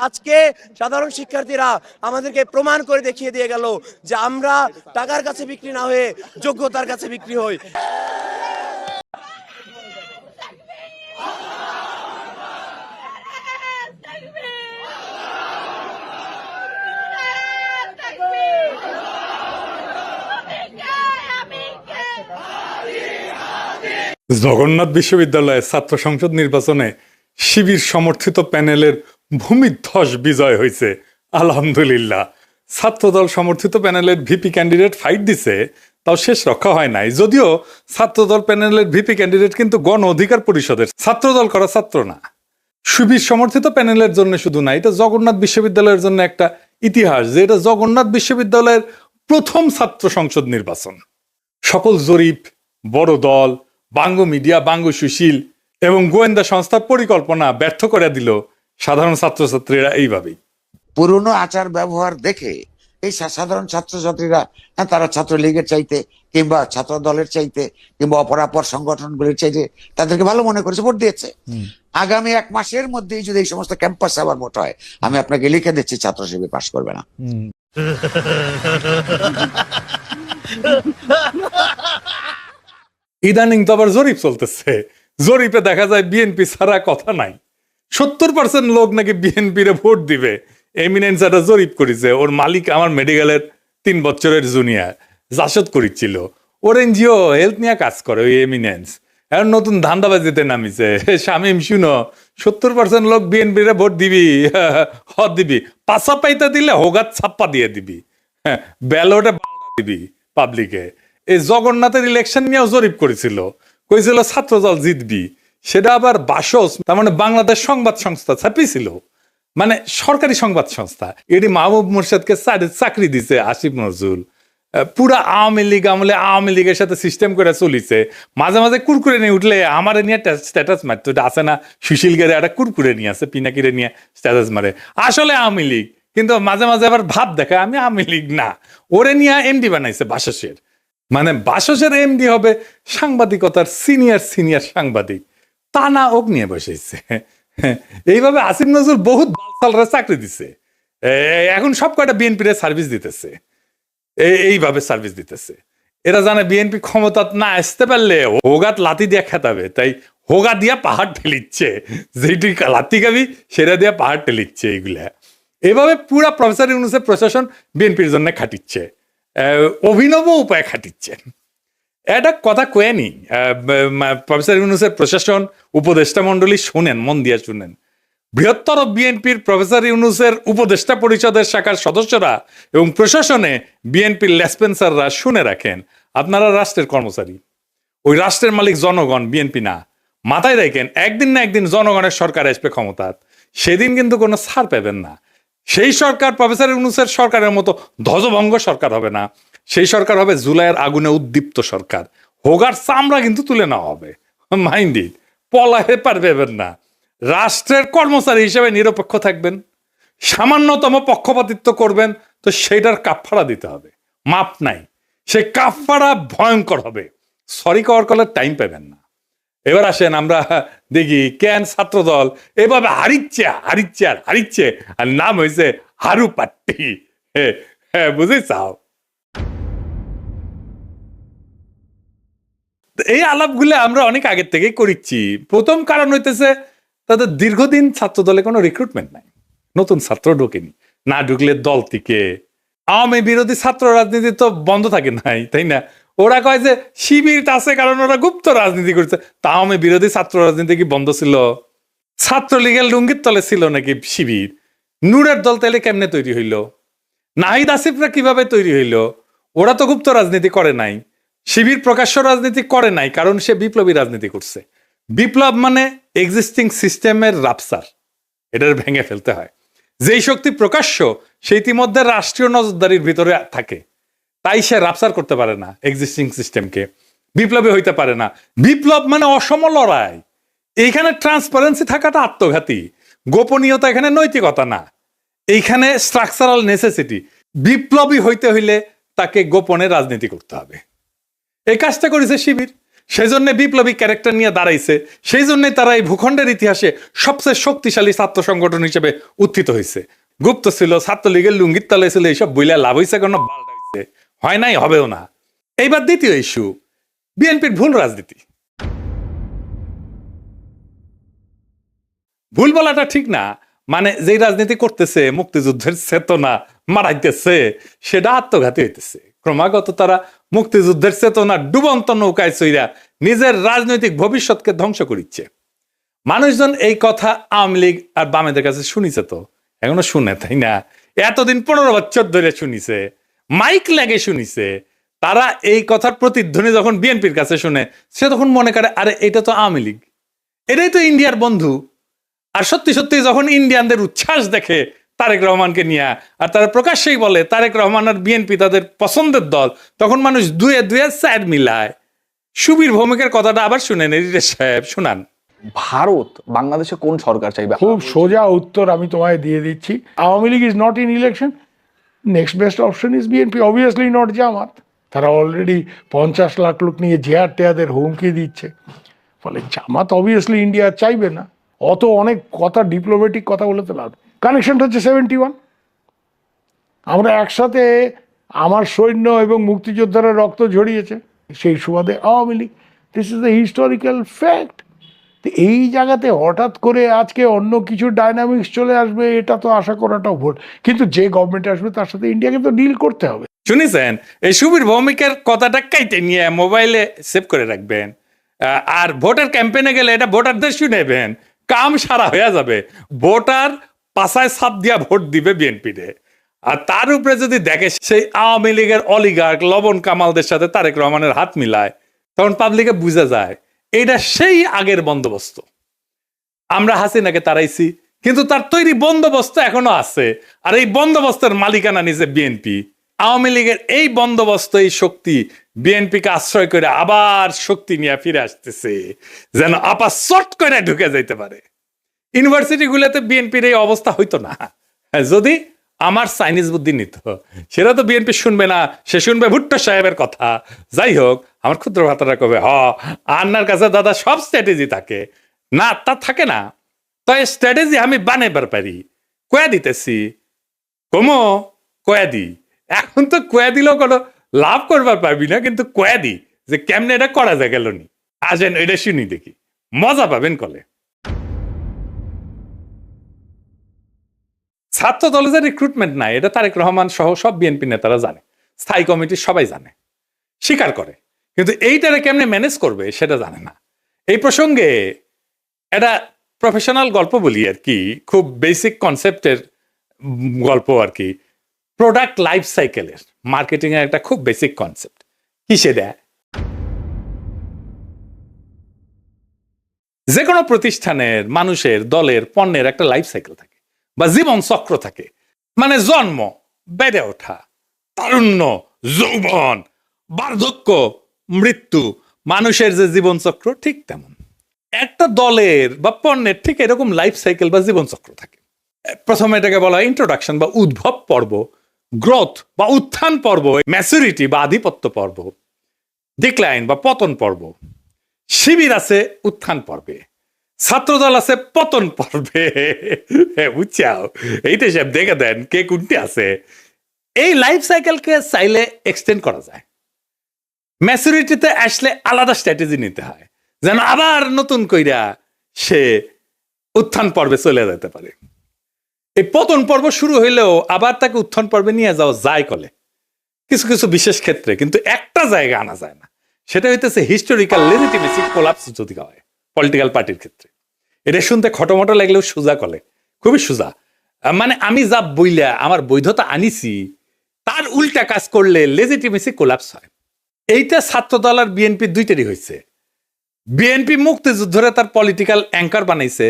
আজকে সাধারণ শিক্ষার্থীরা আমাদেরকে প্রমাণ করে দেখিয়ে দিয়ে গেল যে আমরা টাকার কাছে বিক্রি না হয়ে যোগ্যতার কাছে বিক্রি হই। জগন্নাথ বিশ্ববিদ্যালয়ের ছাত্র সংসদ নির্বাচনে শিবির সমর্থিত প্যানেলের ভূমিধ্বস বিজয় হয়েছে। আলহামদুলিল্লাহ। ছাত্রদল সমর্থিত প্যানেলের ভিপি ক্যান্ডিডেট ফাইট দিছে, তাও শেষ রক্ষা হয় নাই। যদিও ছাত্রদল প্যানেলের ভিপি ক্যান্ডিডেট কিন্তু গণ অধিকার পরিষদের, ছাত্রদল করা ছাত্র না। শিবির সমর্থিত প্যানেলের জন্য শুধু না, এটা জগন্নাথ বিশ্ববিদ্যালয়ের জন্য একটা ইতিহাস যে এটা জগন্নাথ বিশ্ববিদ্যালয়ের প্রথম ছাত্র সংসদ নির্বাচন। সকল জরিপ, বড় দল, বাঙ্গ মিডিয়া, বাঙ্গ সুশীল এবং গোয়েন্দা সংস্থার পরিকল্পনা ব্যর্থ করে দিল সাধারণ ছাত্রছাত্রীরা এইভাবেই। পুরনো আচার ব্যবহার দেখে এই সাধারণ ছাত্রছাত্রীরা তারা ছাত্রলীগের চাইতে কিংবা ছাত্র দলের চাইতে কিংবা অপরাপর সংগঠনগুলির চাইতে তাদেরকে ভালো মনে করেছে, ভোট দিয়েছে। আগামী 1 মাসের মধ্যেই যদি এই সমস্ত ক্যাম্পাসে আবার ভোট হয়, আমি আপনাকে লিখে দিচ্ছি ছাত্র শিবির পাশ করবে না। ইদানিং তো আবার জরিপ চলতেছে। জরিপে দেখা যায় বিএনপি ছাড়া কথা নাই। 70% লোক নাকি বিএনপি রে ভোট দিবে। এমিনেন্স একটা জরিপ করেছে, ওর মালিক আমার মেডিকেলের 3 বছরের জুনিয়র জাসদ করেছিল। ওর এনজিও হেলথ নিয়ে কাজ করে ওই এমিনেন্স, এখন নতুন ধান্দাবাজিতে নামিছে। শামিম শুনো, 70% লোক বিএনপি রে ভোট দিবি, দিবি পাশা পাইতে দিলে হোগাত ছাপ্পা দিয়ে দিবি, ব্যালটে দিবি পাবলিকে। এই জগন্নাথের ইলেকশন নিয়েও জরিপ করেছিল, কইছিল ছাত্রদল জিতবি। সেটা আবার বাসস, তার মানে বাংলাদেশ সংবাদ সংস্থা ছাপিয়েছিল, মানে সরকারি সংবাদ সংস্থা। এটি মাহবুব মোর্শেদকে চাকরি দিছে আসিফ নজরুল। পুরা আওয়ামী লীগ আমলে আওয়ামী লীগের সাথে সিস্টেম করে চলিছে। মাঝে মাঝে কুরকুরে নিয়ে উঠলে আমার নিয়ে স্ট্যাটাস মারতো, এটা আছে না সুশীল গেরে একটা কুরকুরে নিয়ে আছে, পিনাকিরে নিয়ে স্ট্যাটাস মারে, আসলে আওয়ামী লীগ, কিন্তু মাঝে মাঝে আবার ভাব দেখায় আমি আওয়ামী লীগ না। ওরে নিয়ে এমডি বানাইছে বাসসের, মানে বাসসের এমডি হবে সাংবাদিকতার সিনিয়র সাংবাদিক, তা না ওক নিয়ে বসেছে। এইভাবে আসিফ নজরুল বহুত বালসালরা চাকরি দিছে, এখন সব কয়টা বিএনপি রে সার্ভিস দিতেছে, এইভাবে সার্ভিস দিতেছে। এরা জানে বিএনপি ক্ষমতা না আসতে পারলে হোগাত লাতি দিয়া খেতাবে, তাই হোগা দিয়া পাহাড় ঠেলিচ্ছে, যেটি লাতি খাবি সেটা দিয়া পাহাড় ঠেলিচ্ছে। এইগুলা এইভাবে পুরা প্রফেসর ইউনূসের প্রশাসন বিএনপির জন্য খাটিচ্ছে, অভিনব উপায় খাটিচ্ছে। এটা কথা কয়েনি প্রফেসর ইউনূসের প্রশাসন, উপদেষ্টা মন্ডলী শুনেন, মন দিয়া শুনেন। বৃহত্তর বিএনপির প্রফেসর ইউনূসের উপদেষ্টা পরিষদের শাখার সদস্যরা এবং প্রশাসনে বিএনপির লেসপেন্সাররা শুনে রাখেন, আপনারা রাষ্ট্রের কর্মচারী, ওই রাষ্ট্রের মালিক জনগণ, বিএনপি না। মাথায় রাখেন, একদিন না একদিন জনগণের সরকার আসবে ক্ষমতা, সেদিন কিন্তু কোনো ছাড় পাবেন না। সেই সরকার প্রফেসর ইউনূসের সরকারের মতো ধ্বজভঙ্গ সরকার হবে না, সেই সরকার হবে জুলাইয়ের আগুনে উদ্দীপ্ত সরকার। হোগার চামড়া কিন্তু তুলে নেওয়া হবে, মাইন্ডেড, পলাহে পারবেন না। রাষ্ট্রের কর্মচারী হিসেবে নিরপেক্ষ থাকবেন, সামান্যতম পক্ষপাতিত্ব করবেন তো সেইটার কাফফারা দিতে হবে, মাপ নাই, সেই কাফফারা ভয়ঙ্কর হবে, সরি কওয়ার কলের টাইম পাবেন না। এবার আসেন আমরা দেখি কেন ছাত্রদল এভাবে হারিচ্ছে, আর নাম হয়েছে হারু পাট্টি। হ্যাঁ বুঝেছাও। এই আলাপগুলো আমরা অনেক আগের থেকেই করিচ্ছি। প্রথম কারণ হইতেছে তাদের দীর্ঘদিন ছাত্র দলে কোনো রিক্রুটমেন্ট নাই, নতুন ছাত্র ঢোকেনি, না ঢুকলে দল থেকে আওয়ামী বিরোধী ছাত্র রাজনীতি তো বন্ধ থাকে নাই, তাই না? ওরা কয় যে শিবির আছে কারণ ওরা গুপ্ত রাজনীতি করছে, তা আওয়ামী বিরোধী ছাত্র রাজনীতি কি বন্ধ ছিল? ছাত্রলীগের লুঙ্গির তলে ছিল নাকি শিবির? নূরের দল তাহলে কেমনে তৈরি হইল? নাহিদ আসিফরা কিভাবে তৈরি হইল? ওরা তো গুপ্ত রাজনীতি করে নাই, শিবির প্রকাশ্য রাজনীতি করে নাই, কারণ সে বিপ্লবী রাজনীতি করছে। বিপ্লব মানে এক্সিস্টিং সিস্টেমের রাপসার, এটার ভেঙে ফেলতে হয়। যেই শক্তি প্রকাশ্য সে ইতিমধ্যে রাষ্ট্রীয় নজরদারির ভিতরে থাকে, তাই সে রাপসার করতে পারে না এক্সিস্টিং সিস্টেমকে, বিপ্লবী হইতে পারে না। বিপ্লব মানে অসম লড়াই, এইখানে ট্রান্সপারেন্সি থাকাটা আত্মঘাতী, গোপনীয়তা এখানে নৈতিকতা না, এইখানে স্ট্রাকচারাল নেসেসিটি। বিপ্লবী হইতে হইলে তাকে গোপনে রাজনীতি করতে হবে। এই কাজটা করেছে শিবির। সেই জন্য বিপ্লবী ক্যারেক্টার নিয়ে দাঁড়াইছে, সেই জন্য তারা এই ভূখণ্ডের ইতিহাসে সবচেয়ে শক্তিশালী ছাত্র সংগঠন হিসেবে উত্থিত হয়েছে। গুপ্ত ছিল, ছাত্রলীগের লুঙ্গির তলে ছিল, এইসব বইলা লাভ হয়েছে কেন? হয় নাই, হবেও না। এইবার দ্বিতীয় ইস্যু, বিএনপির ভুল রাজনীতি। ভুল বলাটা ঠিক না, মানে যেই রাজনীতি করতেছে, মুক্তিযুদ্ধের চেতনা মারাইতেছে, সেটা আত্মঘাতী হইতেছে। ক্রমাগত তারা মুক্তিযুদ্ধের চেতনা ডুবন্ত নৌকায় চইরা নিজের রাজনৈতিক ভবিষ্যৎকে ধ্বংস করিচ্ছে। মানুষজন এই কথা আওয়ামী লীগ আর বামেদের কাছে শুনিছে, তো এখনো শুনে, তাই না? এতদিন 15 বছর ধরে শুনিছে, মাইক লাগে শুনিছে। তারা এই কথার প্রতিধ্বনি যখন বিএনপির কাছে শুনে, সে তখন মনে করে আরে এটা তো আওয়ামী লীগ, এটাই তো ইন্ডিয়ার বন্ধু। আর সত্যি সত্যি যখন ইন্ডিয়ানদের উচ্ছ্বাস দেখে তারেক রহমানকে নিয়ে, আর তারা প্রকাশ্যেই বলে তারেক রহমান আর বিএনপি তাদের পছন্দের দল, তখন মানুষ দুয়ে দুয়ে স্যার মিলায়। সুবীর ভৌমিকের কথাটা আবার শুনেন, এডিটর সাহেব শুনান। ভারত বাংলাদেশে কোন সরকার চাইবে? খুব সোজা উত্তর আমি তোমায় দিয়ে দিচ্ছি। Awami League is not in election, next best option is BNP, obviously not Jamaat. তারা অলরেডি 50 লাখ লোক নিয়ে জেহার টেয়াদের হুমকি দিচ্ছে, ফলে জামাত অবভিয়াসলি ইন্ডিয়া চাইবে না। অত অনেক কথা, ডিপ্লোম্যাটিক কথা বলে তো লাভ। কানেকশনটা হচ্ছে 71। আমরা একসাথে, আমার সৈন্য এবং মুক্তিযোদ্ধারা রক্ত ঝরিয়েছে, সেই সুবাদে Awami League. This is the historical fact. এই জায়গাতে হঠাৎ করে আজকে অন্য কিছু ডাইনামিক্স চলে আসবে, এটা তো আশা করাটাও ভুল। কিন্তু যে গভর্নমেন্ট আসবে তার সাথে ইন্ডিয়াকে তো ডিল করতে হবে। শুনেছেন? এই সুবীর ভৌমিকের কথাটা কাইটে নিয়ে মোবাইলে সেভ করে রাখবেন, আর ভোটার ক্যাম্পেইনে গেলে এটা ভোটারদের শুনেবেন, কাম সারা হয়ে যাবে। ভোটার পাশায় ছাপ দিয়া ভোট দিবে বিএনপি রে। আর তার উপরে যদি দেখে সেই আওয়ামী লীগের অলিগার্ক লবণ কামালদের সাথে তারেক রহমানের হাত মিলায়, তখন পাবলিকে বুঝা যায় এটা সেই আগের বন্দোবস্ত। আমরা হাসিনাকে তাড়াইছি, কিন্তু তার তৈরি বন্দোবস্ত এখনো আছে, আর এই বন্দোবস্তের মালিকানা নিছে বিএনপি। আওয়ামী লীগের এই বন্দোবস্ত, এই শক্তি বিএনপিকে আশ্রয় করে আবার শক্তি নিয়ে ফিরে আসতেছে, যেন আপা শর্ট করে ঢুকে যাইতে পারে। ইউনিভার্সিটি গুলোতে বিএনপির এই অবস্থা হইতো না যদি আমার চাইনিজ বুদ্ধি নিত। সেটা তো বিএনপি শুনবে না, সে শুনবে ভুট্টো সাহেবের কথা। যাই হোক, আমার ক্ষুদ্র ভাতারা কবে আন্নার কাছে দাদা সব স্ট্র্যাটেজি থাকে না, তা থাকে না। তো এই স্ট্র্যাটেজি আমি বানাইবার পারি, কয়া দিতেছি, কমো কয়া দি। এখন তো কয়া দিলেও কোনো লাভ করবার পারবি না, কিন্তু কয়া দি যে কেমনে এটা করা যায় গেল নি। আসেন এটা শুনি দেখি, মজা পাবেন কলে। ছাত্র দলে যে রিক্রুটমেন্ট নাই, এটা তারেক রহমান সহ সব বিএনপি নেতারা জানে, স্থায়ী কমিটি সবাই জানে, স্বীকার করে, কিন্তু এইটারে কেমনে ম্যানেজ করবে সেটা জানে না। এই প্রসঙ্গে এটা প্রফেশনাল গল্প বলি আর কি, খুব বেসিক কনসেপ্টের গল্প আর কি। প্রোডাক্ট লাইফ সাইকেলের মার্কেটিং এর একটা খুব বেসিক কনসেপ্ট। কি সেটা? যে কোনো প্রতিষ্ঠানের, মানুষের, দলের, পণ্যের একটা লাইফ সাইকেল থাকে বা জীবন চক্র থাকে। মানে জন্ম, বেড়ে ওঠা, তারুণ্য, যৌবন, বার্ধক্য, মৃত্যু। মানুষের যে জীবন চক্র ঠিক তেমন একটা দলের বা পণ্যের ঠিক এরকম লাইফ সাইকেল বা জীবন চক্র থাকে। প্রথমে এটাকে বলা হয় ইন্ট্রোডাকশন বা উদ্ভব পর্ব, গ্রোথ বা উত্থান পর্ব, ম্যাচুরিটি বা আধিপত্য পর্ব, ডিক্লাইন বা পতন পর্ব। শিবির আছে উত্থান পর্বে, ছাত্রদল আছে পতন পর্বে। বুঝছাও? এইটা সব দেখে দেন কে কোনটি আছে। এই লাইফ সাইকেলকে চাইলে এক্সটেন্ড করা যায়। ম্যাচুরিটিতে আসলে আলাদা স্ট্র্যাটেজি নিতে হয়, যেন আবার নতুন কইরা সে উত্থান পর্বে চলে যেতে পারে। এই পতন পর্ব শুরু হইলেও আবার তাকে উত্থান পর্বে নিয়ে যাওয়া যায় কলে কিছু কিছু বিশেষ ক্ষেত্রে, কিন্তু একটা জায়গা আনা যায় না। সেটা হইতেছে হিস্টোরিক্যাল লেজিটিমেসি কোলাপস যদি হয় পলিটিক্যাল পার্টির ক্ষেত্রে। এটা শুনতে খটোমটো লাগলেও সোজা কলে, খুবই সোজা। মানে আমি যা বইলা আমার বৈধতা আনিছি তার উল্টা কাজ করলে লেজিটিমেসি কোলাপস হয়। এইটা ছাত্রদল আর বিএনপি দুইটারই হয়েছে। বিএনপি মুক্তিযুদ্ধরে তার পলিটিক্যাল অ্যাঙ্কার বানাইছে,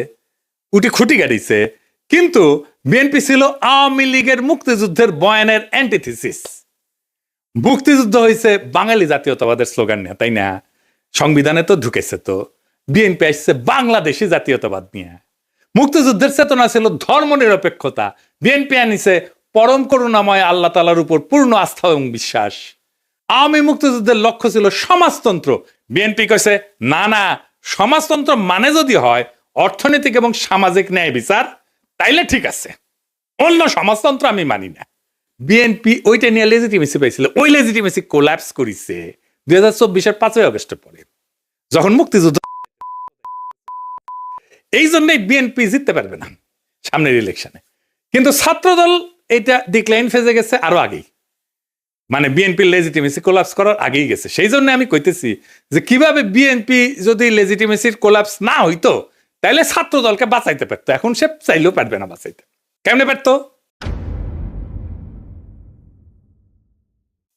উঠি খুঁটি গাড়িছে, কিন্তু বিএনপি ছিল আওয়ামী লীগের মুক্তিযুদ্ধের বয়ানের অ্যান্টিথিসিস। মুক্তিযুদ্ধ হয়েছে বাঙালি জাতীয়তাবাদের স্লোগান নিয়ে, তাই না? সংবিধানে তো ঢুকেছে। তো বিএনপি আসছে বাংলাদেশি জাতীয়তাবাদ নিয়ে। মুক্তিযুদ্ধের চেতনা ছিল ধর্ম নিরপেক্ষতা, বিএনপি আনিছে পরম করুণাময় আল্লাহ তাআলার উপর পূর্ণ আস্থা এবং বিশ্বাস। আওয়ামী মুক্তিযুদ্ধের লক্ষ্য ছিল সমাজতন্ত্র, বিএনপি কইছে না না, সমাজতন্ত্র মানে যদি হয় অর্থনৈতিক এবং সামাজিক ন্যায় বিচার, তাইলে ঠিক আছে, অন্য সমাজতন্ত্র আমি মানি না। বিএনপি ওইটা নিয়ে লেজিটিমেসি পাইছিল, ওই লেজিটিমেসি কোল্যাপস করেছে 2024-এর 5ই আগস্টের পরে, যখন মুক্তিযুদ্ধ। এই জন্যই বিএনপি জিততে পারবে না সামনের ইলেকশনে। কিন্তু ছাত্রদল এটা ডিক্লাইন ফেজে গেছে আরো আগেই, মানে বিএনপির লেজিটিমেসি কোলাপস করার আগেই গেছে। সেই জন্য আমি কইতেছি যে কিভাবে বিএনপি যদি লেজিটিমেসির কোলাপস না হইতো তাহলে ছাত্র দলকে বাঁচাইতে পারতো, এখন সে চাইলেও পারবে না বাঁচাইতে। কেমনে পারতো?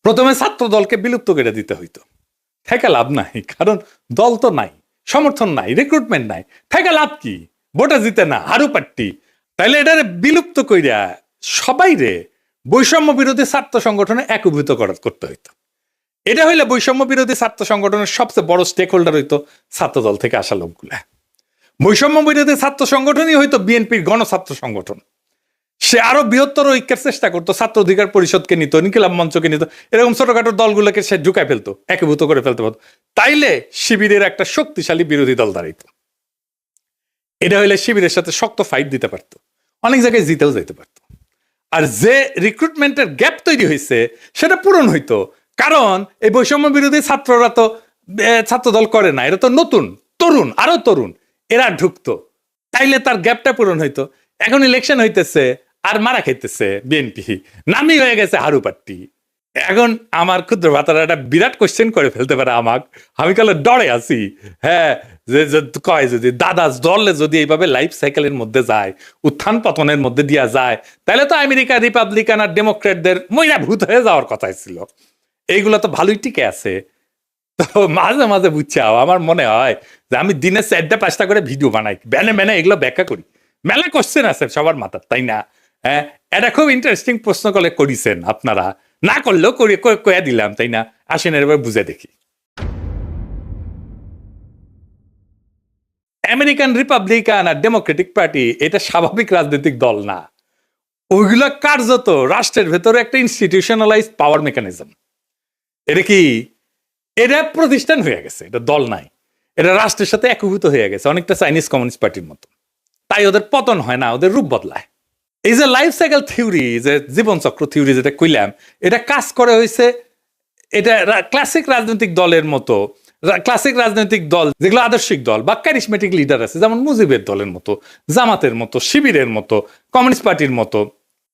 প্রথমে ছাত্র দলকে বিলুপ্ত করে দিতে হইতো, থেকে লাভ নাই, কারণ দল তো নাই, সমর্থন নাই, রিক্রুটমেন্ট নাই, থেকে লাভ কি? ভোটে জিতে না, হারু পাট্টি। তাইলে এটারে বিলুপ্ত কইরা সবাই রে বৈষম্য বিরোধী ছাত্র সংগঠনে একীভূত করতে হইতো। এটা হইলে বৈষম্য বিরোধী ছাত্র সংগঠনের সবচেয়ে বড় স্টেক হোল্ডার হইতো ছাত্র দল থেকে আসা লোকগুলা। বৈষম্য বিরোধী ছাত্র সংগঠনই হইতো বিএনপির গণছাত্র সংগঠন। সে আরো বৃহত্তর ঐক্যের চেষ্টা করতো, ছাত্র অধিকার পরিষদকে নিত, ইনকিলাব মঞ্চকে নিত, এরকম ছোটখাটো দলগুলোকে সে ঢুকায় ফেলতো, একীভূত করে ফেলতে পারতো। তাইলে শিবিরের একটা শক্তিশালী বিরোধী দল দাঁড়াইতো। এটা হইলে শিবিরের সাথে শক্ত ফাইট দিতে পারতো, অনেক জায়গায় জিতেও যেতে পারতো। আর যে রিক্রুটমেন্টের গ্যাপ তৈরি হয়েছে সেটা পূরণ হইতো, কারণ এই বৈষম্য বিরোধী ছাত্ররা তো ছাত্র দল করে না, এরা তো নতুন তরুণ, আরো তরুণ, এরা ঢুকতো, তাইলে তার গ্যাপটা পূরণ হইতো। এখন ইলেকশন হইতেছে আর মারা খাইতেছে বিএনপি, নামই হয়ে গেছে হারু পাট্টি। এখন আমার ক্ষুদ্র ভাতারা একটা বিরাট কোশ্চেন করে ফেলতে পারে আমাকে, আমি কালে ডরে আছি। হ্যাঁ, যে কয় যদি দাদা দলে যদি এইভাবে লাইফ সাইকেলের মধ্যে যায়, উত্থান পতনের মধ্যে দিয়া যায়, তাহলে তো আমেরিকা রিপাবলিকান আর ডেমোক্রেটদের মইরা ভূত হয়ে যাওয়ার কথাই ছিল। এইগুলো তো ভালোই টিকে আছে। তো মাঝে মাঝে বুঝছাও আমার মনে হয় যে আমি দিনে 4-5টা করে ভিডিও বানাই, বেনে এগুলো ব্যাখ্যা করি। মেলা কোশ্চেন আছে সবার মাথার, তাই না? হ্যাঁ, এটা খুব ইন্টারেস্টিং প্রশ্ন করে করেছেন আপনারা, না করলেও কয়ে দিলাম, তাই না? আসেন এবার বুঝে দেখি। আমেরিকান রিপাবলিকান আর ডেমোক্রেটিক পার্টি এটা স্বাভাবিক রাজনৈতিক দল না, ওইগুলো কার্যত রাষ্ট্রের ভেতরে একটা ইনস্টিটিউশনালাইজড পাওয়ার মেকানিজম। এটা কি? এটা প্রতিষ্ঠান হয়ে গেছে, এটা দল নাই, এটা রাষ্ট্রের সাথে একীভূত হয়ে গেছে, অনেকটা চাইনিজ কমিউনিস্ট পার্টির মতো। তাই ওদের পতন হয় না, ওদের রূপ বদলায়। এই যে লাইফ সাইকেল থিওরি, যে জীবনচক্র থিওরি যেটা কইলাম, এটা কাজ করে হয়েছে, এটা ক্লাসিক রাজনৈতিক দলের মতো, ক্লাসিক রাজনৈতিক দল যেগুলো আদর্শিক দল বা ক্যারিসমেটিক লিডার আছে, যেমন মুজিবের দলের মতো, জামাতের মতো, শিবিরের মতো, কমিউনিস্ট পার্টির মতো,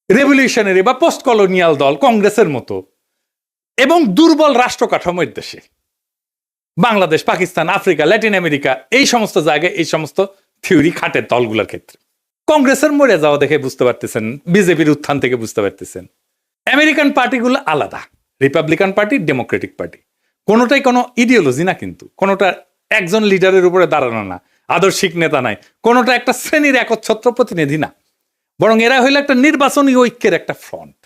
রেভলিউশনারি বা পোস্ট কলোনিয়াল দল কংগ্রেসের মতো, এবং দুর্বল রাষ্ট্র কাঠামোর দেশে Bangladesh, Pakistan, Africa, Latin America, এই সমস্ত জায়গায় এই সমস্ত থিওরি খাটের দলগুলোর ক্ষেত্রে। কংগ্রেসের মরে যাওয়া দেখে বুঝতে পারতেছেন, বিজেপির উত্থান থেকে বুঝতে পারতেছেন। আমেরিকান পার্টিগুলো আলাদা, রিপাবলিকান পার্টি, ডেমোক্রেটিক পার্টি, কোনোটাই কোনো ইডিওলজি না, কিন্তু কোনোটা একজন লিডারের উপরে দাঁড়ানো না, আদর্শিক নেতা নাই, কোনোটা একটা শ্রেণীর একচ্ছত্র প্রতিনিধি না, বরং এরা হইলো একটা নির্বাচনী ঐক্যের একটা ফ্রন্ট।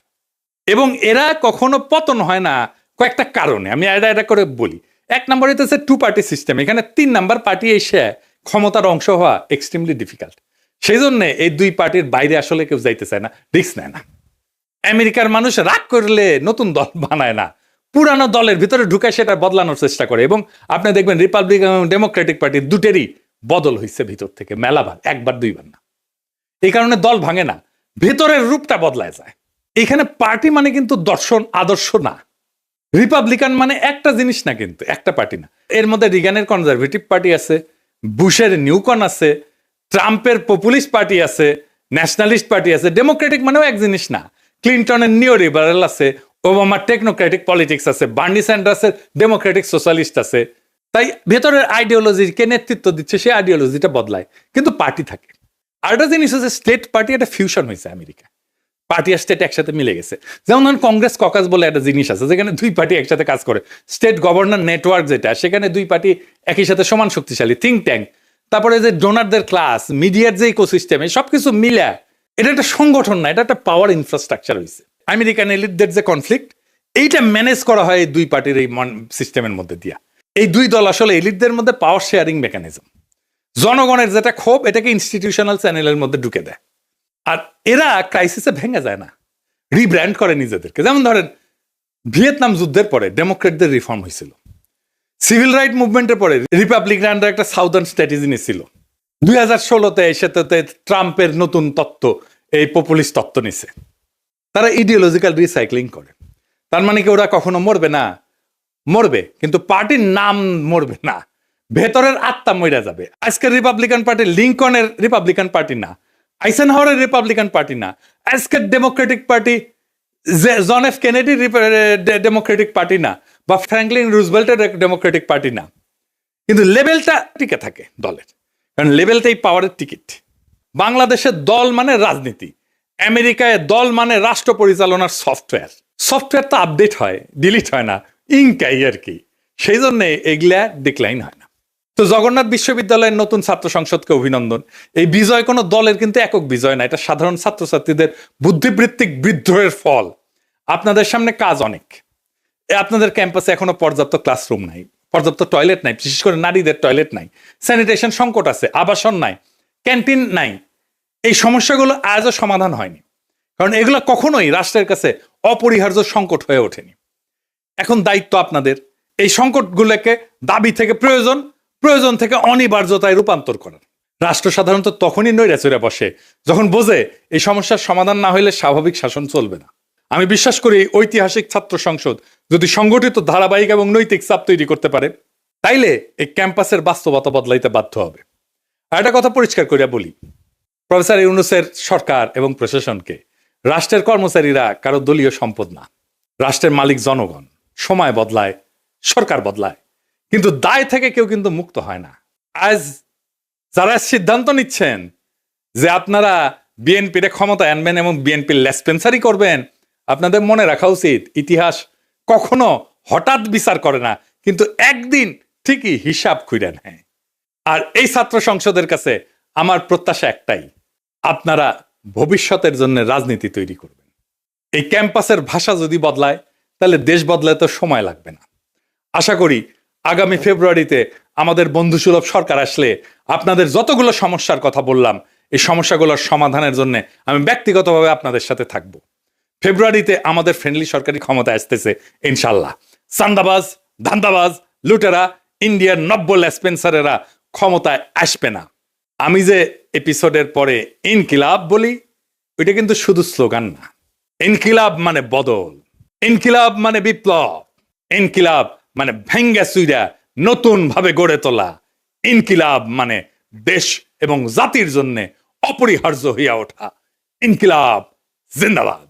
এবং এরা কখনো পতন হয় না কয়েকটা কারণে, আমি এটা করে বলি। 1 নম্বর হইতেছে 2 পার্টি সিস্টেম, এখানে 3 নাম্বার পার্টি এসে ক্ষমতার অংশ হওয়া এক্সট্রিমলি ডিফিকাল্ট। সেই জন্য এই 2 পার্টির বাইরে আসলে কেউ যাইতে চায় না, রিস্ক নেয় না। আমেরিকার মানুষ রাগ করলে নতুন দল বানায় না, পুরানো দলের ভিতরে ঢুকে সেটা বদলানোর চেষ্টা করে। এবং আপনি দেখবেন রিপাবলিকান এবং ডেমোক্রেটিক পার্টি দুটেরই বদল হয়েছে ভিতর থেকে মেলাবার, 1-2 বার না। এই কারণে দল ভাঙে না, ভেতরের রূপটা বদলায় যায়। এখানে পার্টি মানে কিন্তু দর্শন আদর্শ না, রিপাবলিকান মানে একটা জিনিস না, কিন্তু একটা পার্টি না। এর মধ্যে রিগানের কনজারভেটিভ পার্টি আছে, বুশের নিউকন আছে, ট্রাম্পের পপুলিস্ট পার্টি আছে, ন্যাশনালিস্ট পার্টি আছে। ডেমোক্রেটিক মানেও এক জিনিস না, ক্লিন্টনের নিও লিবারেল আছে, ওবামার টেকনোক্রেটিক পলিটিক্স আছে, বার্নি স্যান্ডার্সের ডেমোক্রেটিক সোশ্যালিস্ট আছে। তাই ভেতরের আইডিওলজিকে নেতৃত্ব দিচ্ছে, সেই আইডিওলজিটা বদলায়, কিন্তু পার্টি থাকে। আর একটা জিনিস হচ্ছে স্টেট পার্টি, একটা ফিউশন হয়েছে আমেরিকা, পার্টি আর স্টেট একসাথে মিলে গেছে। যেমন ধরুন কংগ্রেস ককাস বলে একটা জিনিস আছে, যেখানে 2 পার্টি একসাথে কাজ করে। স্টেট গভর্নর নেটওয়ার্ক যেটা, সেখানে 2 পার্টি একই সাথে সমান শক্তিশালী, থিঙ্ক ট্যাঙ্ক, তারপরে যে ডোনারদের ক্লাস, মিডিয়ার যে ইকোসিস্টেম, সবকিছু মিলে এটা একটা সংগঠন না, এটা একটা পাওয়ার ইনফ্রাস্ট্রাকচার হয়েছে। আমেরিকান এলিটদের যে কনফ্লিক্ট, এইটা ম্যানেজ করা হয় এই 2 পার্টির এই সিস্টেমের মধ্যে দিয়া। এই 2 দল আসলে এলিটদের মধ্যে পাওয়ার শেয়ারিং মেকানিজম, জনগণের যেটা ক্ষোভ এটাকে ইনস্টিটিউশনাল চ্যানেলের মধ্যে ঢুকে দেয়। আর এরা ক্রাইসিসে ভেঙে যায় না, রিব্র্যান্ড করে নিজেদেরকে। যেমন ধরেন ভিয়েতনাম যুদ্ধের পরে ডেমোক্রেটদের রিফর্ম হয়েছিল, সিভিল রাইট মুভমেন্টের পরে রিপাবলিকানরা একটা সাউদার্ন স্ট্র্যাটেজি নিয়েছিল। 2016-তে সেটাতে ট্রাম্পের নতুন তত্ত্ব, এই পপুলিস্ট তত্ত্ব নিছে। তারা ইডিওলজিক্যাল রিসাইক্লিং করে। তার মানে কি ওরা কখনো মরবে না? মরবে, কিন্তু পার্টির নাম মরবে না, ভেতরের আত্মা মরে যাবে। আজকের রিপাবলিকান পার্টি লিঙ্কনের রিপাবলিকান পার্টি না, আইসেনহাওয়ারের রিপাবলিকান পার্টি না, আজকের Democratic party John F Kennedy Democratic party না, বা ফ্র্যাঙ্কলিন রুজভেল্টের ডেমোক্রেটিক পার্টি না, কিন্তু লেভেলটা টিকে থাকে দলের, কারণ লেভেলটাই পাওয়ারের টিকিট। বাংলাদেশের দল মানে রাজনীতি, আমেরিকায় দল মানে রাষ্ট্র পরিচালনার সফটওয়্যার। সফটওয়্যার তো আপডেট হয়, ডিলিট হয় না, ইনকাই আর কি, সেই জন্য এগুলা ডিক্লাইন হয় না। তো জগন্নাথ বিশ্ববিদ্যালয়ের নতুন ছাত্র সংসদকে অভিনন্দন। এই বিজয় কোনো দলের কিন্তু একক বিজয় না, এটা সাধারণ ছাত্রছাত্রীদের বুদ্ধিবৃত্তিক বিদ্রোহের ফল। আপনাদের সামনে কাজ অনেক। আপনাদের ক্যাম্পাসে এখনো পর্যাপ্ত ক্লাসরুম নাই, পর্যাপ্ত টয়লেট নাই, বিশেষ করে নারীদের টয়লেট নাই, স্যানিটেশন সংকট আছে, আবাসন নাই, ক্যান্টিন নাই। এই সমস্যাগুলো আজও সমাধান হয়নি, কারণ এগুলো কখনোই রাষ্ট্রের কাছে অপরিহার্য সংকট হয়ে ওঠেনি। এখন দায়িত্ব আপনাদের এই সংকটগুলোকে দাবি থেকে প্রয়োজন, প্রয়োজন থেকে অনিবার্যতায় রূপান্তর করার। রাষ্ট্র সাধারণত তখনই নৈরাচরে বসে যখন বোঝে এই সমস্যার সমাধান না হলে স্বাভাবিক শাসন চলবে না। আমি বিশ্বাস করি ঐতিহাসিক ছাত্র সংসদ যদি সংগঠিত, ধারাবাহিক এবং নৈতিক চাপ তৈরি করতে পারে, তাইলে এই ক্যাম্পাসের বাস্তবতা বদলাইতে বাধ্য হবে। আর একটা কথা পরিষ্কার করে বলি, প্রফেসর ইউনূসের সরকার এবং প্রশাসনকে, রাষ্ট্রের কর্মচারীরা কারো দলীয় সম্পদ না। রাষ্ট্রের মালিক জনগণ। সময় বদলায়, সরকার বদলায়, কিন্তু দায় থেকে কেউ কিন্তু মুক্ত হয় না। আজ যারা সিদ্ধান্ত নিচ্ছেন যে আপনারা বিএনপির ক্ষমতায় আনবেন এবং বিএনপির লেসপেন্সারি করবেন, আপনাদের মনে রাখা উচিত ইতিহাস কখনো হঠাৎ বিচার করে না, কিন্তু একদিন ঠিকই হিসাব খুঁড়ে নেয়। আর এই ছাত্র সংসদের কাছে আমার প্রত্যাশা একটাই, আপনারা ভবিষ্যতের জন্য রাজনীতি তৈরি করবেন। এই ক্যাম্পাসের ভাষা যদি বদলায়, তাহলে দেশ বদলাতে তো সময় লাগবে না। আশা করি আগামী ফেব্রুয়ারিতে আমাদের বন্ধুসুলভ সরকার আসলে আপনাদের যতগুলো সমস্যার কথা বললাম, এই সমস্যাগুলোর সমাধানের জন্য আমি ব্যক্তিগতভাবে আপনাদের সাথে থাকব। ফেব্রুয়ারিতে আমাদের ফ্রেন্ডলি সরকারি ক্ষমতা আসতেছে ইনশাল্লাহ। চান্দাবাজ, ধান্দাবাজ, লুটেরা, ইন্ডিয়ার নব্য লেসপেন্সারেরা ক্ষমতায় আসবে না। আমি যে এপিসোডের পরে ইনকিলাব বলি, ওইটা কিন্তু শুধু স্লোগান না। ইনকিলাব মানে বদল, ইনকিলাব মানে বিপ্লব, ইনকিলাব মানে ভেঙ্গা চুইরা নতুন ভাবে গড়ে তোলা, ইনকিলাব মানে দেশ এবং জাতির জন্য অপরিহার্য হইয়া ওঠা। ইনকিলাব জিন্দাবাদ।